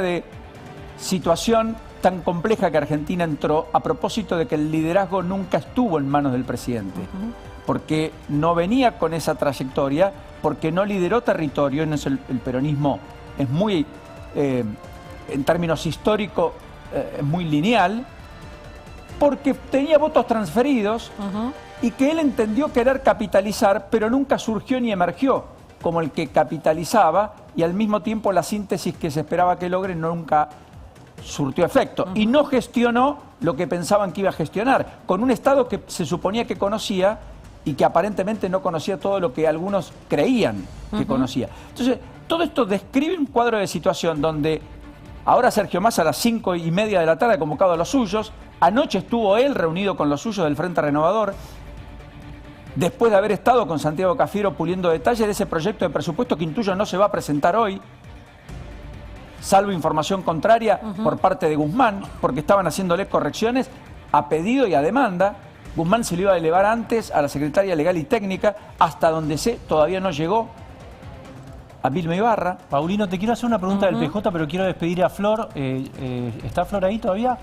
de situación tan compleja que Argentina entró a propósito de que el liderazgo nunca estuvo en manos del presidente, porque no venía con esa trayectoria, porque no lideró territorio. En eso el peronismo es muy, en términos históricos, es muy lineal, porque tenía votos transferidos y que él entendió querer capitalizar, pero nunca surgió ni emergió como el que capitalizaba, y al mismo tiempo la síntesis que se esperaba que logre nunca surtió efecto. Y no gestionó lo que pensaban que iba a gestionar, con un Estado que se suponía que conocía y que aparentemente no conocía todo lo que algunos creían que conocía. Entonces, todo esto describe un cuadro de situación donde ahora Sergio Massa a las 5:30 de la tarde ha convocado a los suyos. Anoche estuvo él reunido con los suyos del Frente Renovador, después de haber estado con Santiago Cafiero puliendo detalles de ese proyecto de presupuesto que intuyo no se va a presentar hoy, salvo información contraria por parte de Guzmán, porque estaban haciéndole correcciones a pedido y a demanda. Guzmán se lo iba a elevar antes a la Secretaria Legal y Técnica, hasta donde sé, todavía no llegó a Vilma Ibarra. Paulino, te quiero hacer una pregunta del PJ, pero quiero despedir a Flor. ¿Está Flor ahí todavía?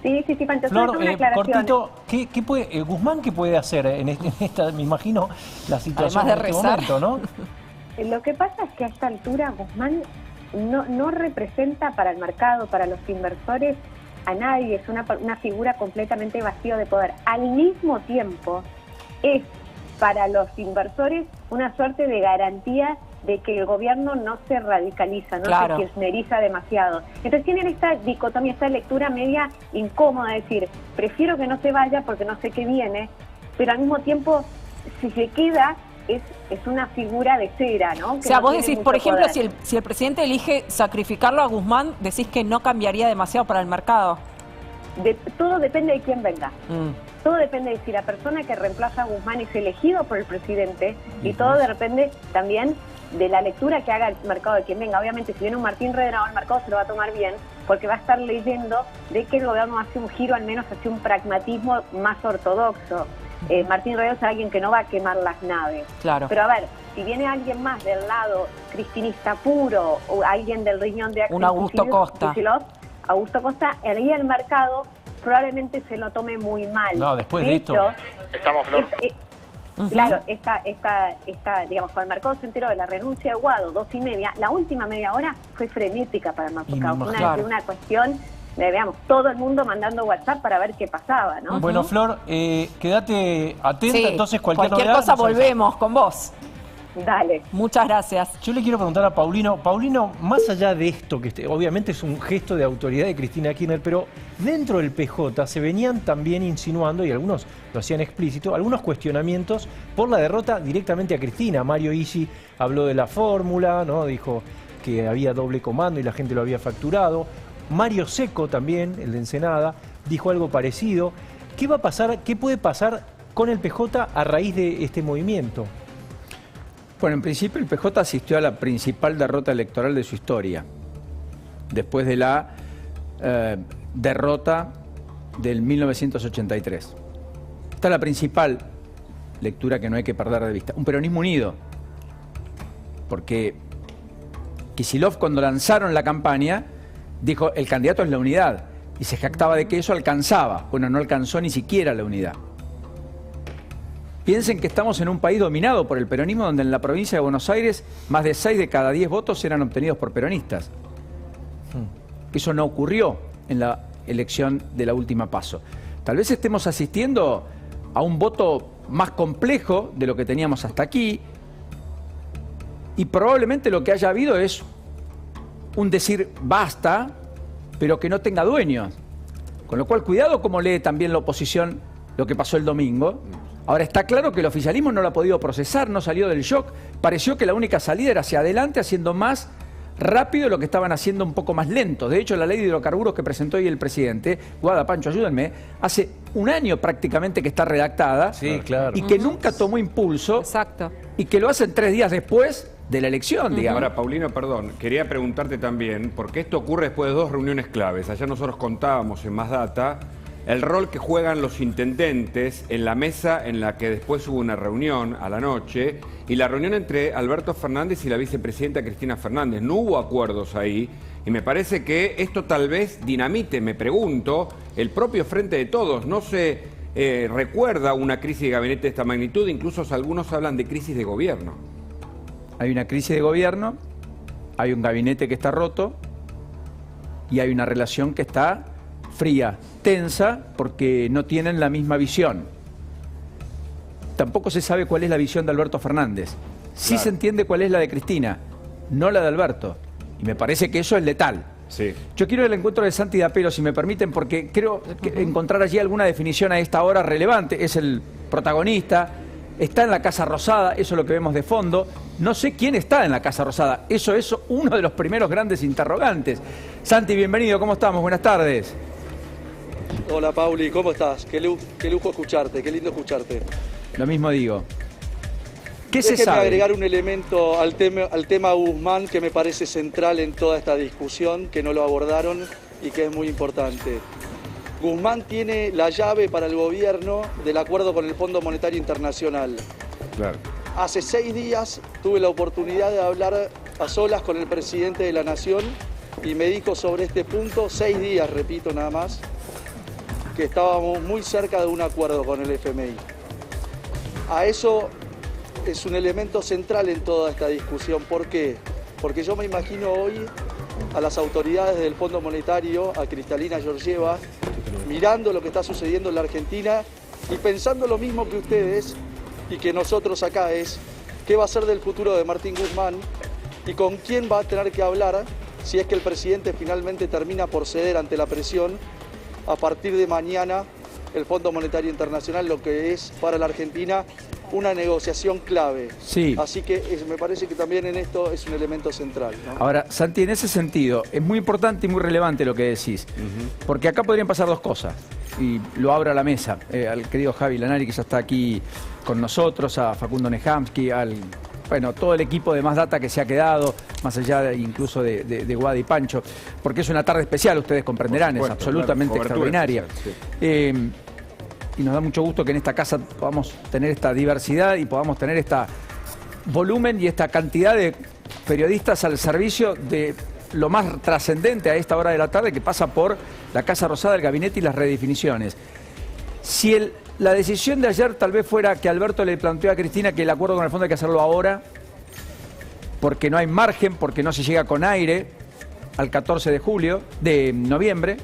Sí, Pancho, Flor, cortito, ¿qué puede, Guzmán qué puede hacer en esta, me imagino, la situación además de en este momento, ¿no? Lo que pasa es que a esta altura Guzmán no representa para el mercado, para los inversores, a nadie. Es una figura completamente vacía de poder. Al mismo tiempo, es para los inversores una suerte de garantía de que el gobierno no se radicaliza, no se kirchneriza demasiado. Entonces tienen esta dicotomía, esta lectura media incómoda, es decir, prefiero que no se vaya porque no sé qué viene, pero al mismo tiempo, si se queda, es una figura de cera, ¿no? O sea, vos decís, por ejemplo, si el presidente elige sacrificarlo a Guzmán, decís que no cambiaría demasiado para el mercado. Todo depende de quién venga. Todo depende de si la persona que reemplaza a Guzmán es elegido por el presidente, y todo depende también de la lectura que haga el mercado de quien venga. Obviamente, si viene un Martín Redrado, el mercado se lo va a tomar bien, porque va a estar leyendo de que el gobierno hace un giro, al menos hacia un pragmatismo más ortodoxo. Martín Redrado es alguien que no va a quemar las naves. Claro. Pero a ver, si viene alguien más del lado cristinista puro, o alguien del riñón de Axel, un Augusto Costa, ahí el mercado probablemente se lo tome muy mal. No, después de esto... Estamos, Flor. Claro, digamos, cuando el mercado se enteró de la renuncia de Guado, 2:30, la última media hora fue frenética para el mercado. Una cuestión de, veamos, todo el mundo mandando WhatsApp para ver qué pasaba, ¿no? Bueno, Flor, quédate atenta, entonces cualquier cosa volvemos con vos. Dale. Muchas gracias. Yo le quiero preguntar a Paulino. Paulino, más allá de esto, que obviamente es un gesto de autoridad de Cristina Kirchner, pero dentro del PJ se venían también insinuando, y algunos lo hacían explícito, algunos cuestionamientos por la derrota directamente a Cristina. Mario Isi habló de la fórmula, ¿no? Dijo que había doble comando y la gente lo había facturado. Mario Seco también, el de Ensenada, dijo algo parecido. ¿Qué va a pasar, qué puede pasar con el PJ a raíz de este movimiento? Bueno, en principio el PJ asistió a la principal derrota electoral de su historia, después de la derrota del 1983. Esta es la principal lectura que no hay que perder de vista. Un peronismo unido, porque Kicillof, cuando lanzaron la campaña, dijo el candidato es la unidad, y se jactaba de que eso alcanzaba. Bueno, no alcanzó ni siquiera la unidad. Piensen que estamos en un país dominado por el peronismo, donde en la provincia de Buenos Aires más de 6 de cada 10 votos eran obtenidos por peronistas. Eso no ocurrió en la elección de la última PASO. Tal vez estemos asistiendo a un voto más complejo de lo que teníamos hasta aquí, y probablemente lo que haya habido es un decir basta, pero que no tenga dueños. Con lo cual, cuidado como lee también la oposición lo que pasó el domingo. Ahora está claro que el oficialismo no lo ha podido procesar, no salió del shock. Pareció que la única salida era hacia adelante, haciendo más rápido lo que estaban haciendo un poco más lento. De hecho, la ley de hidrocarburos que presentó hoy el presidente, Guada, Pancho, ayúdenme, hace un año prácticamente que está redactada, y que nunca tomó impulso. Exacto. Y que lo hacen 3 días después de la elección, digamos. Ahora, Paulino, perdón, quería preguntarte también, porque esto ocurre después de 2 reuniones claves. Allá nosotros contábamos en Más Data el rol que juegan los intendentes en la mesa en la que después hubo una reunión a la noche, y la reunión entre Alberto Fernández y la vicepresidenta Cristina Fernández. No hubo acuerdos ahí, Y me parece que esto tal vez dinamite, me pregunto, el propio Frente de Todos. No se recuerda una crisis de gabinete de esta magnitud, incluso algunos hablan de crisis de gobierno. Hay una crisis de gobierno, hay un gabinete que está roto y hay una relación que está fría, tensa, porque no tienen la misma visión. Tampoco se sabe cuál es la visión de Alberto Fernández. Sí Claro. se entiende cuál es la de Cristina, no la de Alberto. Y me parece que eso es letal. Sí. Yo quiero el encuentro de Santi D'Apelo, si me permiten, porque creo que encontrar allí alguna definición a esta hora relevante. Es el protagonista, está en la Casa Rosada, eso es lo que vemos de fondo. No sé quién está en la Casa Rosada, eso es uno de los primeros grandes interrogantes. Santi, bienvenido, ¿cómo estamos? Buenas tardes. Hola Pauli, ¿cómo estás? Qué lujo escucharte, qué lindo escucharte. Lo mismo digo. ¿Qué se Déjeme sabe? agregar un elemento al tema Guzmán que me parece central en toda esta discusión, que no lo abordaron y que es muy importante. Guzmán tiene la llave para el gobierno del acuerdo con el Fondo Monetario Internacional. Claro. Hace 6 días tuve la oportunidad de hablar a solas con el presidente de la Nación y me dijo sobre este punto, 6 días, repito nada más, que estábamos muy cerca de un acuerdo con el FMI. A eso es un elemento central en toda esta discusión. ¿Por qué? Porque yo me imagino hoy a las autoridades del Fondo Monetario, a Kristalina Georgieva, mirando lo que está sucediendo en la Argentina y pensando lo mismo que ustedes y que nosotros acá es qué va a ser del futuro de Martín Guzmán y con quién va a tener que hablar si es que el presidente finalmente termina por ceder ante la presión a partir de mañana el Fondo Monetario Internacional, lo que es para la Argentina una negociación clave. Sí. Así que me parece que también en esto es un elemento central, ¿no? Ahora, Santi, en ese sentido, es muy importante y muy relevante lo que decís, porque acá podrían pasar dos cosas, y lo abro a la mesa, al querido Javi Lanari, que ya está aquí con nosotros, a Facundo Nejamsky, bueno, todo el equipo de Más Data que se ha quedado, más allá incluso de Guada y Pancho, porque es una tarde especial, ustedes comprenderán, Por es supuesto, absolutamente claro, cobertura extraordinaria. especial, sí. Y nos da mucho gusto que en esta casa podamos tener esta diversidad y podamos tener este volumen y esta cantidad de periodistas al servicio de lo más trascendente a esta hora de la tarde, que pasa por la Casa Rosada, el gabinete y las redefiniciones. Si la decisión de ayer tal vez fuera que Alberto le planteó a Cristina que el acuerdo con el fondo hay que hacerlo ahora, porque no hay margen, porque no se llega con aire al 14 de noviembre.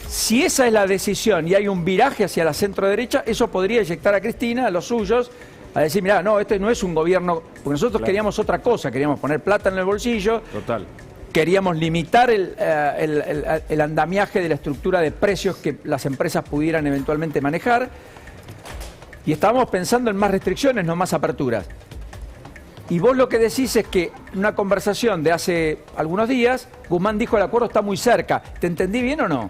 Si esa es la decisión y hay un viraje hacia la centro-derecha, eso podría eyectar a Cristina, a los suyos, a decir, mirá, no, este no es un gobierno, porque nosotros queríamos otra cosa, queríamos poner plata en el bolsillo, Total. queríamos limitar el andamiaje de la estructura de precios que las empresas pudieran eventualmente manejar, y estábamos pensando en más restricciones, no más aperturas. Y vos lo que decís es que en una conversación de hace algunos días, Guzmán dijo el acuerdo está muy cerca. ¿Te entendí bien o no?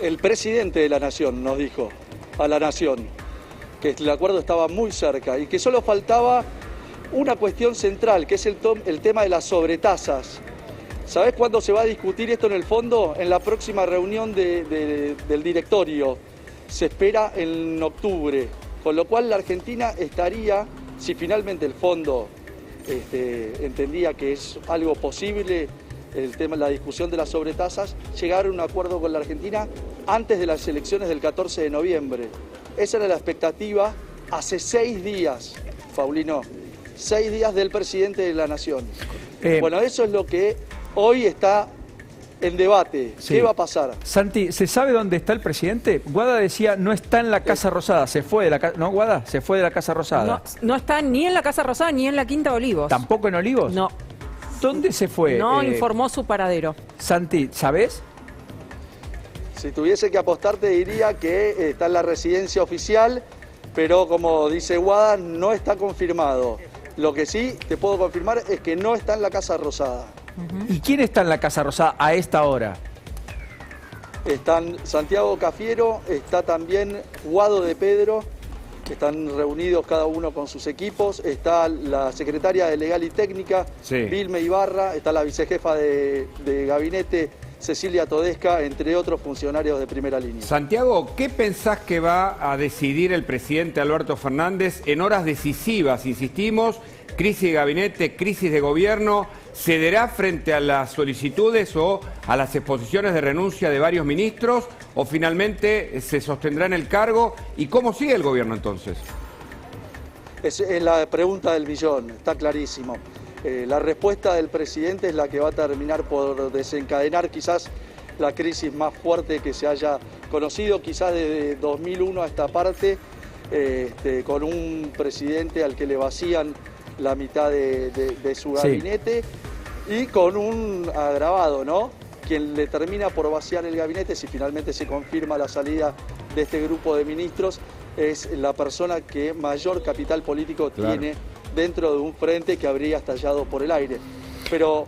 El presidente de la Nación nos dijo a la Nación que el acuerdo estaba muy cerca y que solo faltaba una cuestión central, que es el tema de las sobretasas. ¿Sabés cuándo se va a discutir esto en el fondo? En la próxima reunión del directorio. Se espera en octubre, con lo cual la Argentina estaría, si finalmente el fondo entendía que es algo posible, el tema, la discusión de las sobretasas, llegar a un acuerdo con la Argentina antes de las elecciones del 14 de noviembre. Esa era la expectativa hace 6 días, Paulino, 6 días del presidente de la Nación. Bueno, eso es lo que hoy está en debate. Sí. ¿Qué va a pasar? Santi, ¿se sabe dónde está el presidente? Guada decía, no está en la Casa Rosada, se fue de la Casa... ¿No, Guada? Se fue de la Casa Rosada. No está ni en la Casa Rosada ni en la Quinta de Olivos. ¿Tampoco en Olivos? No, ¿Dónde se fue? no informó su paradero. Santi, ¿sabés? Si tuviese que apostar te diría que está en la residencia oficial, pero como dice Guada, no está confirmado. Lo que sí te puedo confirmar es que no está en la Casa Rosada. ¿Y quién está en la Casa Rosada a esta hora? Están Santiago Cafiero, está también Guado de Pedro, que están reunidos cada uno con sus equipos, está la secretaria de Legal y Técnica, Sí. Vilma Ibarra, está la vicejefa de gabinete, Cecilia Todesca, entre otros funcionarios de primera línea. Santiago, ¿qué pensás que va a decidir el presidente Alberto Fernández en horas decisivas, insistimos, crisis de gabinete, crisis de gobierno, ¿cederá frente a las solicitudes o a las exposiciones de renuncia de varios ministros o finalmente se sostendrá en el cargo? ¿Y cómo sigue el gobierno entonces? Es la pregunta del millón, está clarísimo. La respuesta del presidente es la que va a terminar por desencadenar quizás la crisis más fuerte que se haya conocido, quizás desde 2001 a esta parte, con un presidente al que le vacían la mitad de su gabinete y con un agravado, ¿no? Quien le termina por vaciar el gabinete, si finalmente se confirma la salida de este grupo de ministros, es la persona que mayor capital político tiene dentro de un frente que habría estallado por el aire. Pero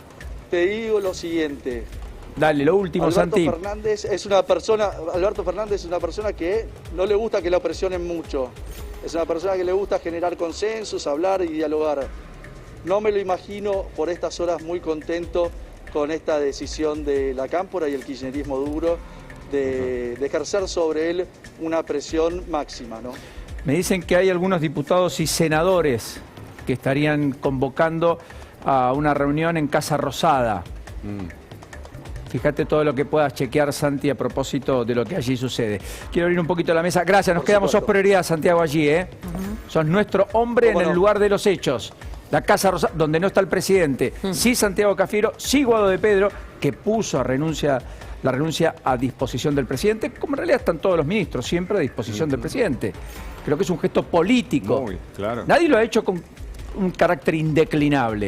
te digo lo siguiente. Dale, lo último, Santi. Alberto Fernández es una persona que no le gusta que lo presionen mucho. Es una persona que le gusta generar consensos, hablar y dialogar. No me lo imagino por estas horas muy contento con esta decisión de la Cámpora y el kirchnerismo duro de ejercer sobre él una presión máxima, ¿no? Me dicen que hay algunos diputados y senadores que estarían convocando a una reunión en Casa Rosada. Fíjate todo lo que puedas chequear, Santi, a propósito de lo que allí sucede. Quiero abrir un poquito la mesa. Gracias, nos quedamos. Sos prioridad, Santiago, allí, ¿eh? Sos nuestro hombre en el lugar de los hechos. La Casa Rosada, donde no está el presidente. Sí, Santiago Cafiero, sí, Guado de Pedro, que puso la renuncia a disposición del presidente, como en realidad están todos los ministros, siempre a disposición del presidente. Creo que es un gesto político. Muy, claro. Nadie lo ha hecho con un carácter indeclinable.